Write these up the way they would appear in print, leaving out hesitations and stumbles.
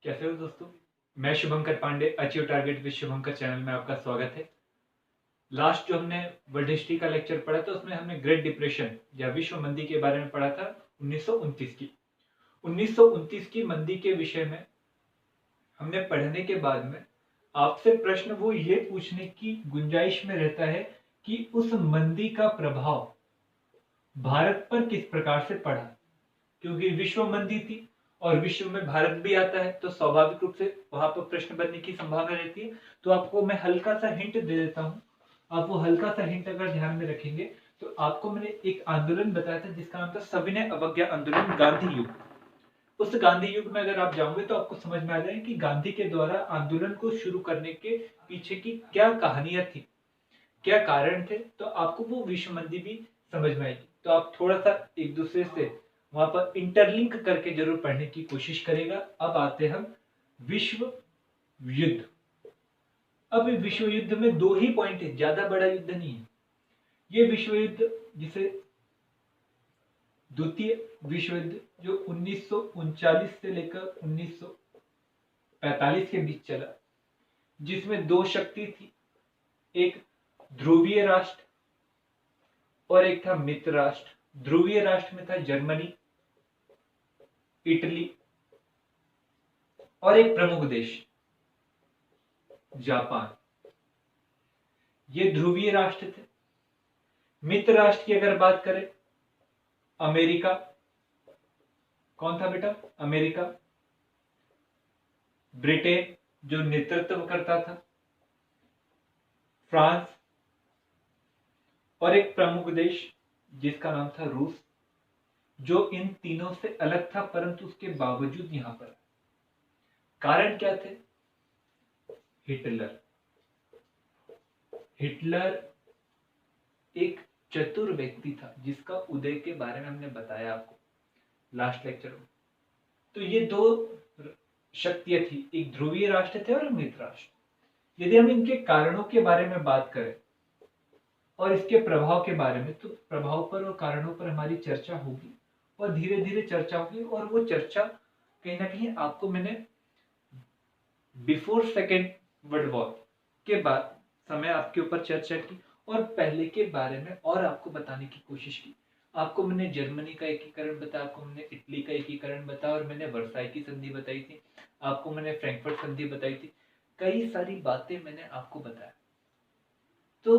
कैसे हो दोस्तों। मैं Shubhankar Pandey, achieve target with Shubhankar channel में आपका स्वागत है। लास्ट जो हमने वर्ल्ड हिस्ट्री का लेक्चर पढ़ा था उसमें हमने ग्रेट डिप्रेशन या विश्व मंदी के बारे में पढ़ा था 1929 की मंदी के विषय में हमने पढ़ने के बाद में आपसे प्रश्न वो ये पूछने की गुंजाइश में रहता है कि उस मंदी का प्रभाव भारत पर किस प्रकार से पड़ा, क्योंकि विश्व मंदी थी और विश्व में भारत भी आता है तो स्वाभाविक रूप से वहां पर प्रश्न बनने की संभावना रहती है। तो आपको मैं हल्का सा हिंट दे देता हूँ। आप वो हल्का सा हिंट अगर ध्यान में रखेंगे तो आपको मैंने एक आंदोलन बताया था जिसका नाम था सविनय अवज्ञा आंदोलन, गांधी युग। उस गांधी युग में अगर आप जाओगे तो आपको समझ में आ जाएगा कि गांधी के द्वारा आंदोलन को शुरू करने के पीछे की क्या कहानियां थी, क्या कारण थे, तो आपको वो विश्व मंदी भी समझ में आएगी। तो आप थोड़ा सा एक दूसरे से वहां पर इंटरलिंक करके जरूर पढ़ने की कोशिश करेगा। अब आते हम विश्व युद्ध। अब विश्व युद्ध में दो ही पॉइंट है, ज्यादा बड़ा युद्ध नहीं है ये विश्व युद्ध, जिसे द्वितीय विश्व युद्ध जो 1939 से लेकर 1945 के बीच चला, जिसमें दो शक्ति थी, एक ध्रुवीय राष्ट्र और एक था मित्र राष्ट्र। ध्रुवीय राष्ट्र में था जर्मनी, इटली और एक प्रमुख देश जापान। ये ध्रुवीय राष्ट्र थे। मित्र राष्ट्र की अगर बात करें, अमेरिका, कौन था बेटा? अमेरिका, ब्रिटेन जो नेतृत्व करता था, फ्रांस और एक प्रमुख देश जिसका नाम था रूस, जो इन तीनों से अलग था परंतु उसके बावजूद यहां पर। कारण क्या थे? हिटलर। हिटलर एक चतुर व्यक्ति था जिसका उदय के बारे में हमने बताया आपको लास्ट लेक्चर में। तो ये दो शक्तियां थी, एक ध्रुवीय राष्ट्र थे और मित्र राष्ट्र। यदि हम इनके कारणों के बारे में बात करें और इसके प्रभाव के बारे में, तो प्रभाव पर और कारणों पर हमारी चर्चा होगी और धीरे धीरे चर्चा होगी। और वो चर्चा कहीं ना कहीं आपको मैंने बिफोर सेकेंड वर्ल्ड वॉर के बाद समय आपके ऊपर चर्चा की और पहले के बारे में और आपको बताने की कोशिश की। आपको मैंने जर्मनी का एकीकरण बताया, आपको मैंने इटली का एकीकरण बताया और मैंने वर्साई की संधि बताई थी, आपको मैंने फ्रैंकफर्ट संधि बताई थी। कई सारी बातें मैंने आपको बताया। तो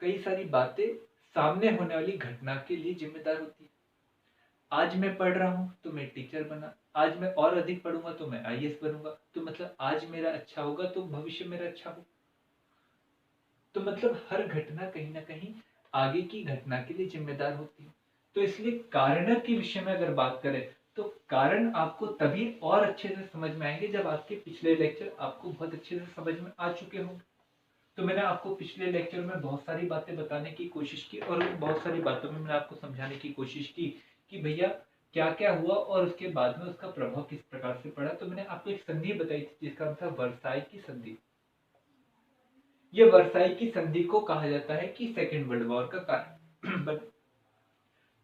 कई सारी बातें सामने होने वाली घटना के लिए जिम्मेदार होती है। आज मैं पढ़ रहा हूं तो मैं टीचर बना, आज मैं और अधिक पढ़ूंगा तो मैं आईएएस बनूंगा, तो मतलब आज मेरा अच्छा होगा तो भविष्य मेरा अच्छा होगा। तो मतलब हर घटना कहीं ना कहीं आगे की घटना के लिए जिम्मेदार होती है। तो इसलिए कारण के विषय में अगर बात करें तो कारण आपको तभी और अच्छे से समझ में आएंगे जब आपके पिछले लेक्चर आपको बहुत अच्छे से समझ में आ चुके होंगे। तो मैंने आपको पिछले लेक्चर में बहुत सारी बातें बताने की कोशिश की और बहुत सारी बातों में मैंने आपको समझाने की कोशिश की कि भैया क्या क्या हुआ और उसके बाद में उसका प्रभाव किस प्रकार से पड़ा। तो मैंने आपको एक संधि बताई थी जिसका नाम था वर्साई की संधि। ये वर्साई की संधि को कहा जाता है कि सेकेंड वर्ल्ड वॉर का कारण।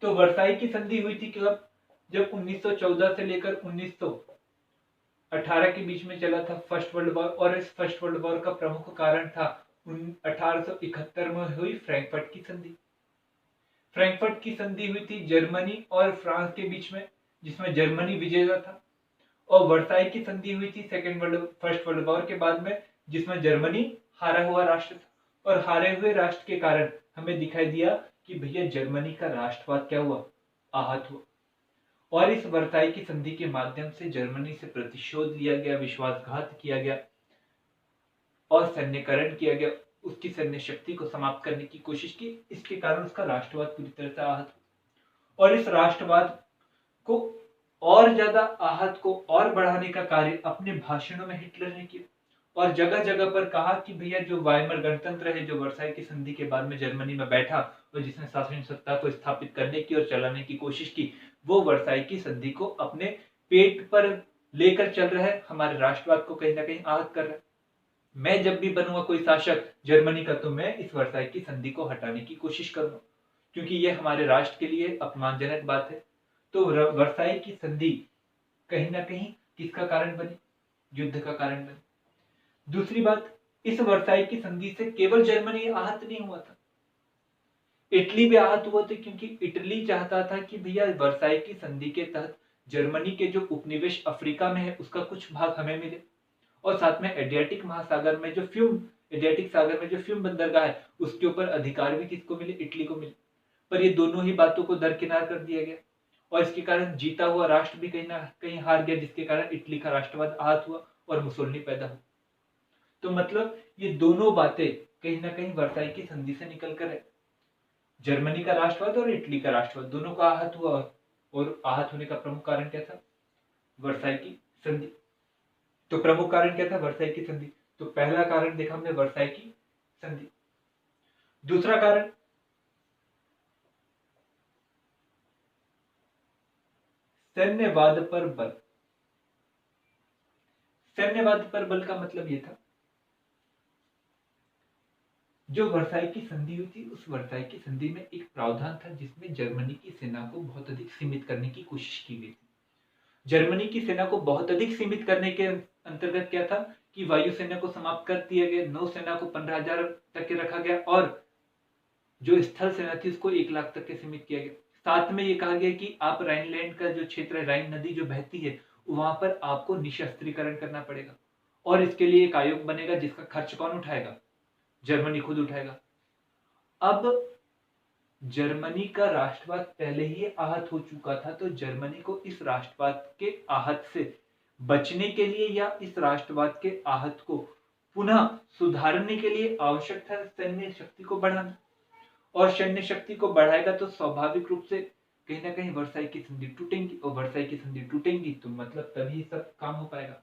तो वर्साई की संधि हुई थी कब? जब 1914 से लेकर 1918 के बीच में चला था फर्स्ट वर्ल्ड वॉर। और इस फर्स्ट वर्ल्ड वॉर का प्रमुख कारण था 1871 में हुई फ्रैंकफर्ट की संधि। फ्रैंकफर्ट की संधि हुई थी जर्मनी और फ्रांस के बीच में, जिसमें जर्मनी विजेता था। और वर्साई की संधि हुई थी फर्स्ट वर्ल्ड वॉर के बाद में, जिसमें जर्मनी हारा हुआ राष्ट्र था। और हारे हुए राष्ट्र के कारण हमें दिखाई दिया कि भैया जर्मनी का राष्ट्रवाद क्या हुआ? आहत हुआ। और इस वर्साई की संधि के माध्यम से जर्मनी से प्रतिशोध लिया गया, विश्वासघात किया गया और सैन्यकरण किया गया, उसकी सैन्य शक्ति को समाप्त करने की कोशिश की। इसके कारण उसका राष्ट्रवाद पूरी तरह से आहत हुआ। और इस राष्ट्रवाद को और ज्यादा आहत को और बढ़ाने का कार्य अपने भाषणों में हिटलर ने किया और जगह जगह पर कहा कि भैया जो वाइमर गणतंत्र है, जो वर्साई की संधि के बाद में जर्मनी में बैठा और जिसने शासन सत्ता को स्थापित करने की और चलाने की कोशिश की, वो वर्साई की संधि को अपने पेट पर लेकर चल रहा है, हमारे राष्ट्रवाद को कहीं ना कहीं आहत कर रहा है। मैं जब भी बनूंगा कोई शासक जर्मनी का, तो मैं इस वर्साई की संधि को हटाने की कोशिश करूंगा, क्योंकि ये हमारे राष्ट्र के लिए अपमानजनक बात है। तो वर्साई की संधि कहीं ना कहीं किसका कारण बनी? युद्ध का कारण बनी। दूसरी बात, इस वर्साई की संधि से केवल जर्मनी आहत नहीं हुआ था, इटली भी आहत हुआ था, क्योंकि इटली चाहता था कि भैया वर्साई की संधि के तहत जर्मनी के जो उपनिवेश अफ्रीका में है उसका कुछ भाग हमें मिले, और साथ में एडियाटिक महासागर में जो फ्यूम एडियाटिक सागर में जो फ्यूम बंदरगाह है उसके ऊपर अधिकार भी किसको मिले, इटली को मिले। पर ये दोनों ही बातों को दरकिनार कर दिया गया, और इसके कारण जीता हुआ राष्ट्र भी कहीं ना कहीं हार गया, जिसके कारण इटली का राष्ट्रवाद आहत हुआ और मुसोलिनी पैदा हुआ। तो मतलब ये दोनों बातें कहीं ना कहीं वर्साई की संधि से निकल कर है। जर्मनी का राष्ट्रवाद और इटली का राष्ट्रवाद दोनों का आहत हुआ, और आहत होने का प्रमुख कारण क्या था, वर्साई की संधि। तो प्रमुख कारण क्या था, वर्साई की संधि। तो पहला कारण देखा हमने वर्साई की संधि। दूसरा कारण सैन्यवाद पर बल। सैन्यवाद पर बल का मतलब यह था, जो वर्साई की संधि हुई थी उस वर्साई की संधि में एक प्रावधान था जिसमें जर्मनी की सेना को बहुत अधिक सीमित करने की कोशिश की गई थी। जर्मनी की सेना को बहुत अधिक सीमित करने के अंतर्गत क्या था कि वायुसेना को समाप्त कर दिया गया, नौसेना को 15,000 तक के रखा गया, और जो स्थल सेना थी उसको 1 लाख तक के सीमित किया गया। साथ में ये कहा गया कि आप राइनलैंड का जो क्षेत्र है, राइन नदी जो बहती है, वहां पर आपको निशस्त्रीकरण करना पड़ेगा, और इसके लिए एक आयोग बनेगा जिसका खर्च कौन उठाएगा, जर्मनी खुद उठाएगा। अब जर्मनी का राष्ट्रवाद पहले ही आहत हो चुका था, तो जर्मनी को इस राष्ट्रवाद के आहत से बचने के लिए या इस राष्ट्रवाद के आहत को पुनः सुधारने के लिए आवश्यक था सैन्य शक्ति को बढ़ाना, और सैन्य शक्ति को बढ़ाएगा तो स्वाभाविक रूप से कहीं ना कहीं वर्साई की संधि टूटेंगी, और वर्साई की संधि टूटेंगी तो मतलब तभी सब काम हो पाएगा।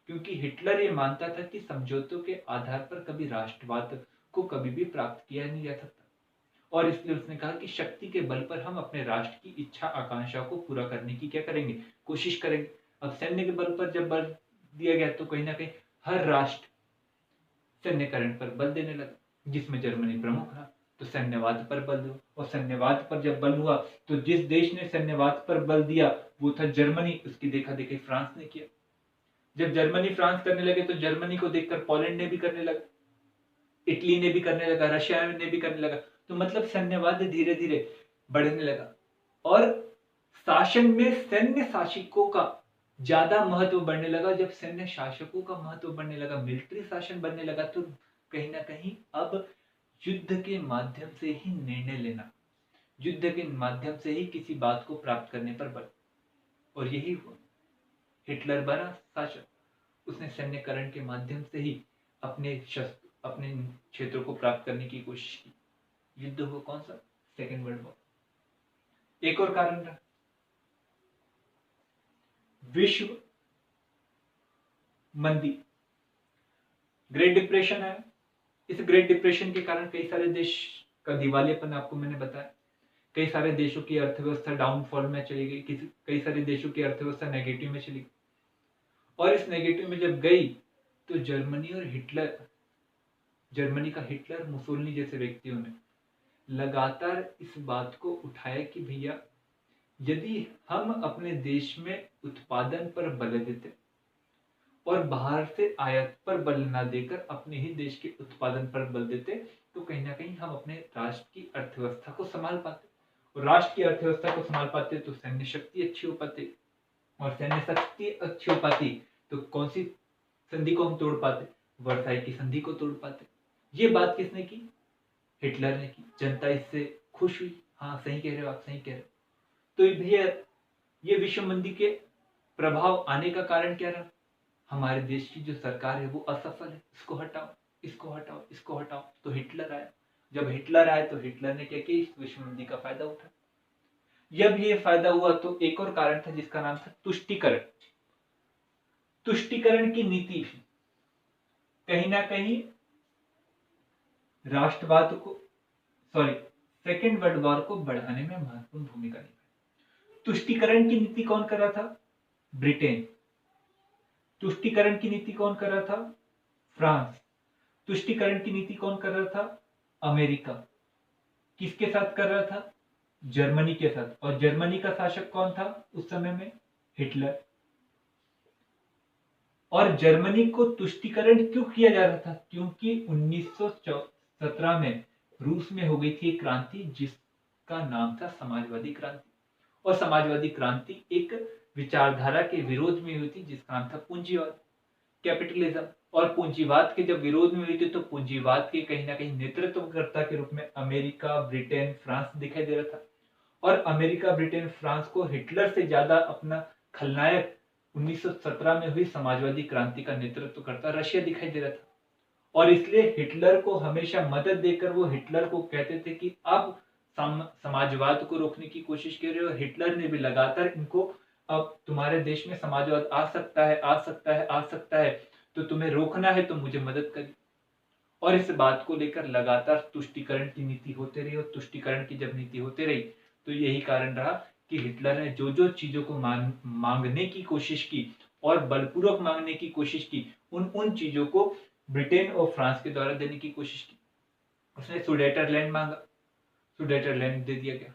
क्योंकि हिटलर ये मानता था कि समझौतों के आधार पर कभी राष्ट्रवाद को कभी भी प्राप्त किया नहीं जा सकता, और इसलिए उसने कहा कि शक्ति के बल पर हम अपने राष्ट्र की इच्छा आकांक्षा को पूरा करने की क्या करेंगे, कोशिश करेंगे। अब सैन्य के बल पर जब बल दिया गया तो कहीं ना कहीं हर राष्ट्र सैन्यकरण पर बल देने लगा, जिसमें जर्मनी प्रमुख रहा। तो सैन्यवाद पर बल हुआ, और सैन्यवाद पर जब बल हुआ तो जिस देश ने सैन्यवाद पर बल दिया वो था जर्मनी, उसकी देखा देखी फ्रांस ने किया। जब जर्मनी फ्रांस करने लगे तो जर्मनी को देखकर पोलैंड ने भी करने लगा, इटली ने भी करने लगा, रशिया ने भी करने लगा। तो मतलब सैन्यवाद धीरे धीरे बढ़ने लगा, और शासन में सैन्य शासकों का ज्यादा महत्व बढ़ने लगा। जब सैन्य शासकों का महत्व बढ़ने लगा, मिलिट्री शासन बनने लगा, तो कहीं ना कहीं अब युद्ध के माध्यम से ही निर्णय लेना, युद्ध के माध्यम से ही किसी बात को प्राप्त करने पर बल, और यही हुआ। हिटलर बना शासक, उसने सैन्यकरण के माध्यम से ही अपने शस्त्र, अपने क्षेत्रों को प्राप्त करने की कोशिश की। युद्ध हुआ कौन सा, सेकेंड वर्ल्ड वॉर। एक और कारण रहा, विश्व मंदी, ग्रेट डिप्रेशन है। इस ग्रेट डिप्रेशन के कारण कई सारे देश का दिवालियापन आपको मैंने बताया, कई सारे देशों की अर्थव्यवस्था डाउनफॉल में चली गई, कई सारे देशों की अर्थव्यवस्था नेगेटिव में चली गई, और इस नेगेटिव में जब गई तो जर्मनी का हिटलर, मुसोलिनी जैसे व्यक्तियों ने लगातार इस बात को उठाया कि भैया यदि हम अपने देश में उत्पादन पर बल देते और बाहर से आयात पर बल ना देकर अपने ही देश के उत्पादन पर बल देते, तो कहीं ना कहीं हम अपने राष्ट्र की अर्थव्यवस्था को संभाल पाते, और राष्ट्र की अर्थव्यवस्था को संभाल पाते तो सैन्य शक्ति अच्छी हो पाती, और सैन्य शक्ति अच्छी हो पाती तो कौन सी संधि को हम तोड़ पाते, वर्साई की संधि को तोड़ पाते। ये बात किसने की, हिटलर ने की। जनता इससे खुश हुई, हाँ सही कह रहे हो आप, सही कह रहे हो। तो भैया ये विश्व मंदी के प्रभाव आने का कारण क्या रहा, हमारे देश की जो सरकार है वो असफल है, इसको हटाओ, इसको हटाओ, इसको हटाओ। तो हिटलर आया, जब हिटलर आया तो हिटलर ने क्या किया, इस विश्व मंदी का फायदा उठा। जब ये फायदा हुआ तो एक और कारण था जिसका नाम था तुष्टीकरण। तुष्टीकरण की नीति कहीं ना कहीं राष्ट्रवाद को, सेकेंड वर्ल्ड वॉर को बढ़ाने में महत्वपूर्ण भूमिका निभाई। तुष्टीकरण की नीति कौन कर रहा था, ब्रिटेन। तुष्टीकरण की नीति कौन कर रहा था, फ्रांस। तुष्टीकरण की नीति कौन कर रहा था, अमेरिका। किसके साथ कर रहा था, जर्मनी के साथ। और जर्मनी का शासक कौन था उस समय में, हिटलर। और जर्मनी को तुष्टीकरण क्यों किया जा रहा था? क्योंकि 1917 में रूस में हो गई थी एक क्रांति जिसका नाम था समाजवादी क्रांति। और समाजवादी क्रांति एक विचारधारा के विरोध में हुई थी जिसका नाम था पूंजीवाद, कैपिटलिज्म। और पूंजीवाद के जब विरोध में हुई थी तो पूंजीवाद के कहीं ना कहीं नेतृत्वकर्ता के रूप में अमेरिका, ब्रिटेन, फ्रांस दिखाई दे रहा था। और अमेरिका, ब्रिटेन, फ्रांस को हिटलर से ज्यादा अपना खलनायक 1917 में हुई समाजवादी क्रांति का नेतृत्व करता रशिया दिखाई दे रहा था। और इसलिए हिटलर को हमेशा मदद देकर वो हिटलर को कहते थे कि अब समाजवाद को रोकने की कोशिश कर रहे हो। हिटलर ने भी लगातार इनको, अब तुम्हारे देश में समाजवाद आ सकता है, आ सकता है, आ सकता है, तो तुम्हें रोकना है तो मुझे मदद करिए। और इस बात को लेकर लगातार तुष्टीकरण की नीति होते रही। और तुष्टीकरण की जब नीति होते रही तो यही कारण रहा कि हिटलर ने जो जो चीजों को मांगने की कोशिश की और बलपूर्वक मांगने की कोशिश की, उन चीजों को ब्रिटेन और फ्रांस के द्वारा देने की कोशिश की। उसने सुडेटरलैंड मांगा, सुडेटरलैंड दे दिया गया।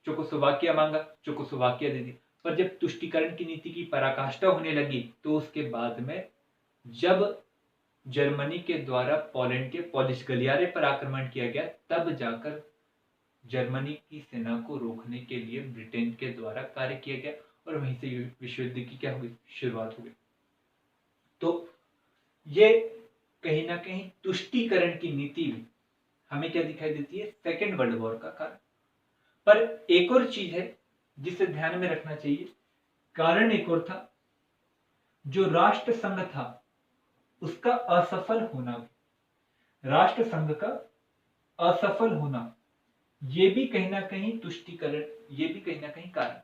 चेकोस्लोवाकिया मांगा, चेकोस्लोवाकिया दे दी। पर जब तुष्टीकरण की नीति की पराकाष्ठा होने लगी तो उसके बाद में जब जर्मनी के द्वारा पोलैंड के पोलिश गलियारे पर आक्रमण किया गया, तब जाकर जर्मनी की सेना को रोकने के लिए ब्रिटेन के द्वारा कार्य किया गया और वहीं से विश्व युद्ध की क्या हुई, शुरुआत हो गई। तो ये कहीं ना कहीं तुष्टीकरण की नीति भी हमें क्या दिखाई देती है, सेकेंड वर्ल्ड वॉर का कारण। पर एक और चीज है जिसे ध्यान में रखना चाहिए, कारण एक और था, जो राष्ट्र संघ था उसका असफल होना भी, राष्ट्र संघ का असफल होना, ये भी कहीं ना कहीं तुष्टीकरण, ये भी कहीं ना कहीं कारण।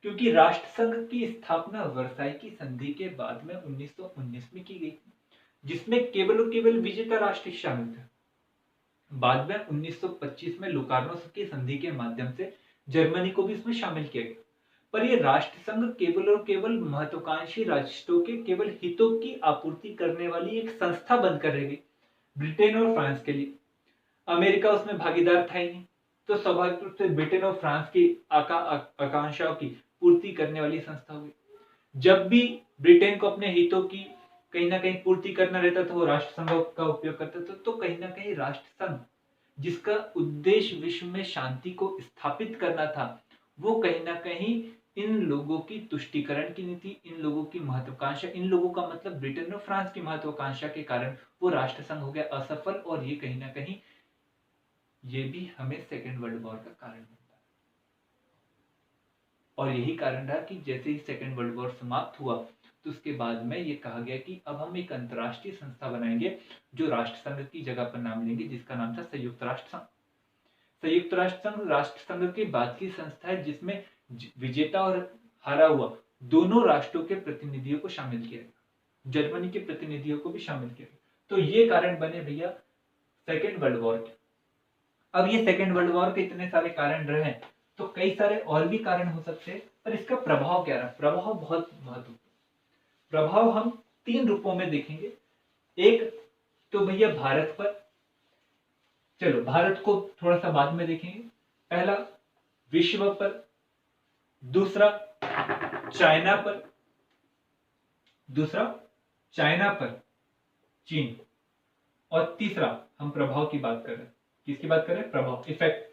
क्योंकि राष्ट्र संघ की स्थापना वर्साई की संधि के बाद में 1919 में की गई थी, जिसमें केवल और केवल विजेता राष्ट्र शामिल थे। बाद में 1925 में लुकार्नो की संधि के माध्यम से जर्मनी को भी इसमें शामिल किया गया। पर यह राष्ट्र संघ केवल और केवल महत्वाकांक्षी राष्ट्रों के केवल हितों की आपूर्ति करने वाली एक संस्था बनकर रह गई ब्रिटेन और फ्रांस के लिए। अमेरिका उसमें भागीदार था ही नहीं, तो स्वाभाविक रूप से ब्रिटेन और फ्रांस की आकांक्षाओं की पूर्ति करने वाली संस्था हुई। जब भी ब्रिटेन को अपने हितों की कहीं ना कहीं पूर्ति करना रहता था वो राष्ट्र संघ का उपयोग करता था। तो कहीं ना कहीं राष्ट्र संघ, जिसका उद्देश्य विश्व में शांति को स्थापित करना था, वो कहीं ना कहीं इन लोगों की तुष्टीकरण की नीति, इन लोगों की महत्वाकांक्षा, इन लोगों का मतलब ब्रिटेन और फ्रांस की महत्वाकांक्षा के कारण वो राष्ट्र संघ हो गया असफल। और ये कहीं ना कहीं ये भी हमें सेकेंड वर्ल्ड वॉर का कारण बनता है। और यही कारण रहा कि जैसे ही सेकेंड वर्ल्ड वॉर समाप्त हुआ तो उसके बाद में ये कहा गया कि अब हम एक अंतरराष्ट्रीय संस्था बनाएंगे जो राष्ट्र संघ की जगह पर नाम लेंगे, जिसका नाम था संयुक्त राष्ट्र संघ। संयुक्त राष्ट्र संघ राष्ट्र संघ के बाद की संस्था है जिसमें विजेता और हारा हुआ दोनों राष्ट्रों के प्रतिनिधियों को शामिल किया गया, जर्मनी के प्रतिनिधियों को भी शामिल किया गया। तो ये कारण बने भैया सेकेंड वर्ल्ड वॉर के। अब ये सेकेंड वर्ल्ड वॉर के इतने सारे कारण रहे, तो कई सारे और भी कारण हो सकते हैं, पर इसका प्रभाव क्या रहा? प्रभाव बहुत महत्वपूर्ण। प्रभाव हम 3 रूपों में देखेंगे। एक तो भैया भारत पर, चलो भारत को थोड़ा सा बाद में देखेंगे। पहला विश्व पर, दूसरा चाइना पर, चीन, और तीसरा हम प्रभाव की बात कर रहे हैं। किसकी बात कर रहे हैं? प्रभाव, इफेक्ट।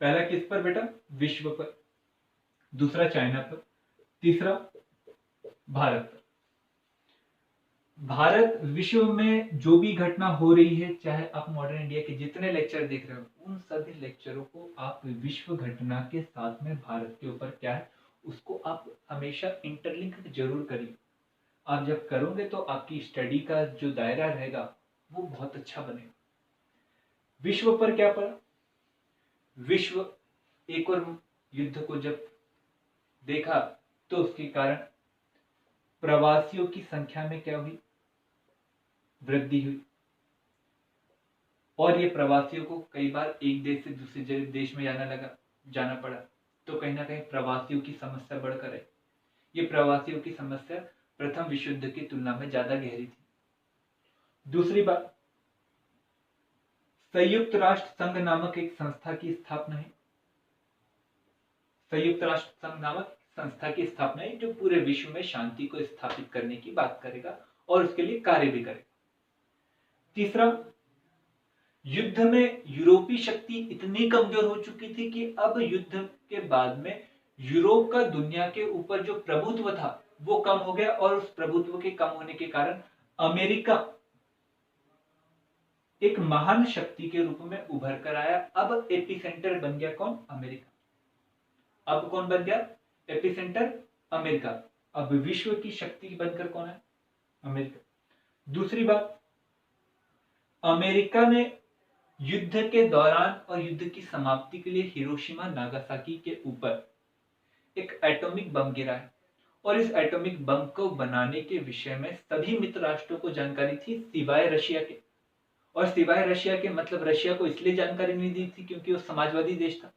पहला किस पर बेटा? विश्व पर, दूसरा चाइना पर, तीसरा भारत पर। भारत विश्व में जो भी घटना हो रही है, चाहे आप मॉडर्न इंडिया के जितने लेक्चर देख रहे हो, उन सभी लेक्चरों को आप विश्व घटना के साथ में भारत के ऊपर क्या है उसको आप हमेशा इंटरलिंक जरूर करिए। आप जब करोगे तो आपकी स्टडी का जो दायरा रहेगा वो बहुत अच्छा बनेगा। विश्व पर क्या पड़ा? विश्व एक और युद्ध को जब देखा तो उसके कारण प्रवासियों की संख्या में क्या हुई? वृद्धि हुई। और ये प्रवासियों को कई बार एक देश से दूसरे देश में जाना पड़ा। तो कहीं ना कहीं प्रवासियों की समस्या बढ़कर आई। ये प्रवासियों की समस्या प्रथम विश्व युद्ध की तुलना में ज्यादा गहरी थी। दूसरी बात, संयुक्त राष्ट्र संघ नामक एक संस्था की स्थापना है। संयुक्त राष्ट्र संघ नामक संस्था की स्थापना है जो पूरे विश्व में शांति को स्थापित करने की बात करेगा और उसके लिए कार्य भी करेगा। तीसरा, युद्ध में यूरोपीय शक्ति इतनी कमजोर हो चुकी थी कि अब युद्ध के बाद में यूरोप का दुनिया के ऊपर जो प्रभुत्व था वो कम हो गया और उस प्रभुत्व के कम होने के कारण अमेरिका एक महान शक्ति के रूप में उभर कर आया। अब एपिसेंटर बन गया कौन? अमेरिका। अब कौन बन गया? Epicentre America. अब विश्व की शक्ति बनकर कौन है? अमेरिका। दूसरी बात, अमेरिका ने युद्ध के दौरान और युद्ध की समाप्ति के लिए हिरोशिमा नागासाकी के ऊपर एक एटॉमिक बम गिराया और इस एटॉमिक बम को बनाने के विषय में सभी मित्र राष्ट्रों को जानकारी थी सिवाय रशिया के। और सिवाय रशिया के मतलब रशिया को इसलिए जानकारी नहीं दी थी क्योंकि वो समाजवादी देश था।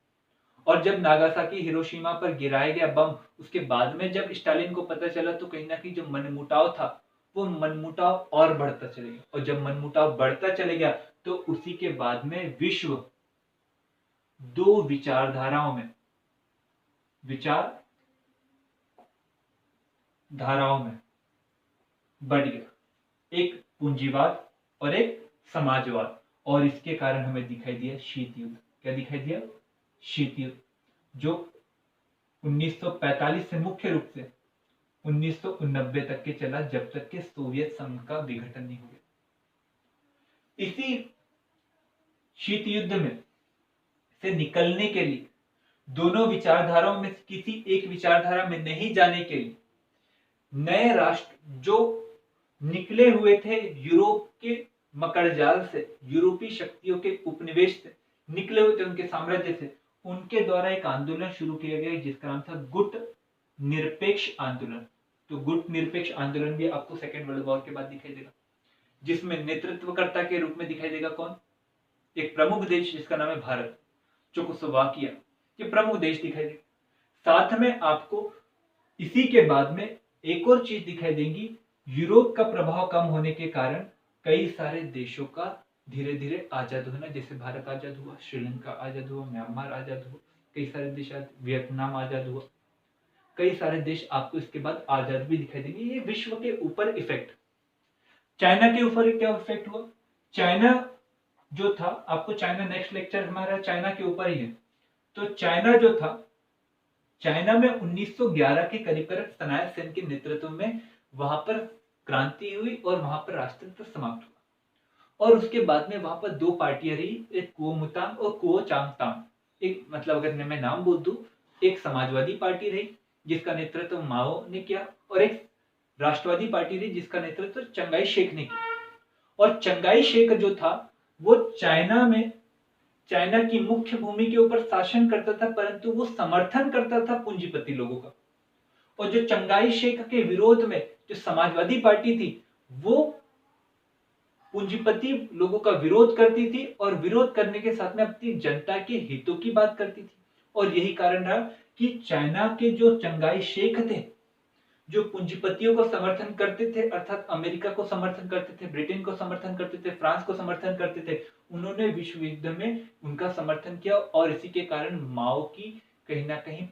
और जब नागासाकी हिरोशिमा पर गिराया गया बम, उसके बाद में जब स्टालिन को पता चला तो कहीं ना कहीं जो मनमुटाव था वो मनमुटाव और बढ़ता चले गया। और जब मनमुटाव बढ़ता चले गया तो उसी के बाद में विश्व दो विचारधाराओं में बढ़ गया, एक पूंजीवाद और एक समाजवाद। और इसके कारण हमें दिखाई दिया शीत युद्ध। क्या दिखाई दिया? शीत युद्ध, जो 1945 से मुख्य रूप से 1990 तक के चला, जब तक के सोवियत संघ का विघटन नहीं हो गया। इसी शीत युद्ध में से निकलने के लिए, दोनों विचारधाराओं में किसी एक विचारधारा में नहीं जाने के लिए, नए राष्ट्र जो निकले हुए थे यूरोप के मकड़जाल से, यूरोपीय शक्तियों के उपनिवेश से निकले हुए थे, उनके साम्राज्य से, उनके द्वारा एक आंदोलन शुरू किया गया जिसका नाम था गुट निरपेक्ष आंदोलन। तो गुट निरपेक्ष आंदोलन भी आपको सेकेंड वर्ल्ड वॉर के बाद दिखाई देगा, जिसमें नेतृत्वकर्ता के रूप में दिखाई देगा कौन? एक प्रमुख देश जिसका नाम है भारत, चेकोस्लोवाकिया, ये प्रमुख देश दिखाई देगा। साथ में आपको इसी के बाद में एक और चीज दिखाई देगी, यूरोप का प्रभाव कम होने के कारण कई सारे देशों का धीरे धीरे आजाद होना, जैसे भारत आजाद हुआ, श्रीलंका आजाद हुआ, म्यांमार आजाद हुआ, कई सारे देश, वियतनाम आजाद हुआ, कई सारे देश आपको इसके बाद आजाद भी दिखाई देंगे। ये विश्व के ऊपर इफेक्ट। चाइना के ऊपर क्या इफेक्ट हुआ? चाइना जो था, आपको चाइना नेक्स्ट लेक्चर हमारा चाइना के ऊपर ही है। तो चाइना जो था, चाइना में 1911 के करीब सनातन सेन के नेतृत्व में वहां पर क्रांति हुई और वहां पर राष्ट्रतंत्र समाप्त हुआ। और उसके बाद में वहां पर दो पार्टियां रही, एक कुओमिंतांग और कुओचांगतांग। एक मतलब अगर मैं नाम बोल दूं, एक समाजवादी पार्टी रही जिसका नेतृत्व माओ ने किया, और एक राष्ट्रवादी पार्टी रही जिसका नेतृत्व चंगाई शेख ने किया। और चंगाई शेख जो था वो चाइना की मुख्य भूमि के ऊपर शासन करता था, परंतु वो समर्थन करता था पूंजीपति लोगों का। और जो चंगाई शेख के विरोध में जो समाजवादी पार्टी थी वो पूंजीपति लोगों का विरोध करती थी और विरोध करने के साथ में अपनी जनता के हितों की बात करती थी। और यही कारण रहा कि चाइना के जो चंगाई शेख थे, जो पूंजीपतियों को समर्थन करते थे, अर्थात अमेरिका को समर्थन करते थे, ब्रिटेन को समर्थन करते थे, फ्रांस को समर्थन करते थे, उन्होंने विश्व युद्ध में उनका समर्थन किया। और इसी के कारण माओ की कहीं ना कहीं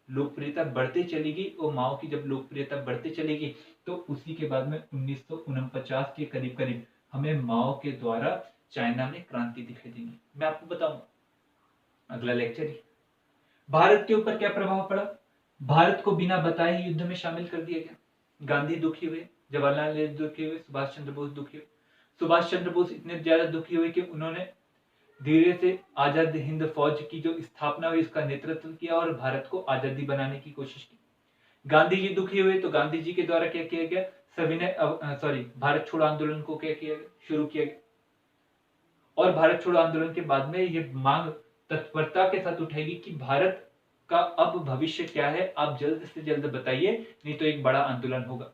लोकप्रियता बढ़ते चली गई। और माओ की जब लोकप्रियता बढ़ते चली गई तो उसी के बाद में 1949 के करीब करीब हमें माओ के द्वारा चाइना में क्रांति दिखाई देगी। मैं आपको बताऊंगा अगला लेक्चर ही। भारत के ऊपर क्या प्रभाव पड़ा? भारत को बिना बताए ही युद्ध में शामिल कर दिया गया। गांधी दुखी हुए, जवाहरलाल नेहरू दुखी हुए, सुभाष चंद्र बोस दुखी हुए। सुभाष चंद्र बोस इतने ज्यादा दुखी हुए कि उन्होंने धीरे से आजाद हिंद फौज की जो स्थापना हुई उसका नेतृत्व किया और भारत को आजादी बनाने की कोशिश की। गांधी जी दुखी हुए तो गांधी जी के द्वारा क्या किया गया? सविनय भारत छोड़ो आंदोलन को क्या किया गया? शुरू किया गया। और भारत छोड़ो आंदोलन के बाद में ये मांग तत्परता के साथ उठाएगी कि भारत का अब भविष्य क्या है, आप जल्द से जल्द बताइए, नहीं तो एक बड़ा आंदोलन होगा।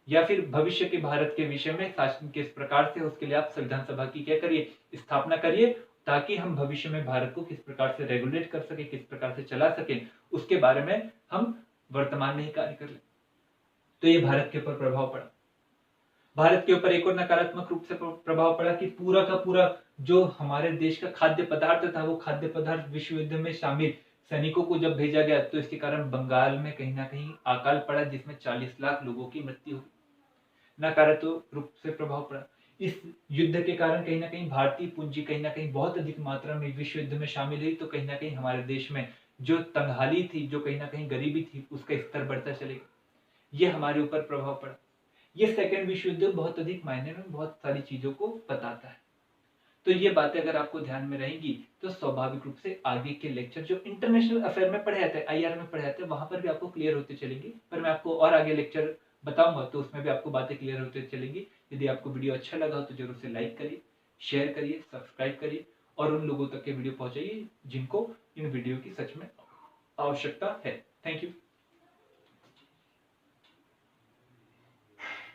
या फिर भविष्य के भारत के विषय में शासन किस प्रकार से, उसके लिए आप संविधान सभा की क्या करिए? स्थापना करिए, ताकि हम भविष्य में भारत को किस प्रकार से रेगुलेट कर सके, किस प्रकार से चला सके, उसके बारे में हम वर्तमान में ही कार्य कर ले। तो ये भारत के ऊपर प्रभाव पड़ा। भारत के ऊपर एक और नकारात्मक रूप से प्रभाव पड़ा कि पूरा का पूरा जो हमारे देश का खाद्य पदार्थ था वो खाद्य पदार्थ विश्व युद्ध में शामिल सैनिकों को जब भेजा गया तो इसके कारण बंगाल में कहीं ना कहीं अकाल पड़ा, जिसमें 40 लाख लोगों की मृत्यु हुई, नकारात्मक रूप से प्रभाव पड़ा। इस युद्ध के कारण कहीं ना कहीं भारतीय पूंजी कहीं ना कहीं बहुत अधिक मात्रा में विश्व युद्ध में शामिल हुई, तो कहीं ना कहीं हमारे देश में जो तंगहाली थी, जो कहीं ना कहीं गरीबी थी, उसका स्तर बढ़ता चलेगा। ये हमारे ऊपर प्रभाव पड़ा। ये सेकेंड विश्व युद्ध बहुत अधिक मायने में बहुत सारी चीजों को बताता है। तो ये बातें अगर आपको ध्यान में रहेंगी तो स्वाभाविक रूप से आगे के लेक्चर जो इंटरनेशनल अफेयर में पढ़े जाते हैं, आईआर में पढ़े जाते हैं, वहां पर भी आपको क्लियर होते चलेंगी। पर मैं आपको और आगे लेक्चर बताऊंगा तो उसमें भी आपको बातें क्लियर होते चलेंगी। यदि आपको वीडियो अच्छा लगा हो तो जरूर से लाइक करिए, शेयर करिए, सब्सक्राइब करिए और उन लोगों तक के वीडियो पहुंचाइए जिनको इन वीडियो की सच में आवश्यकता है। Thank you.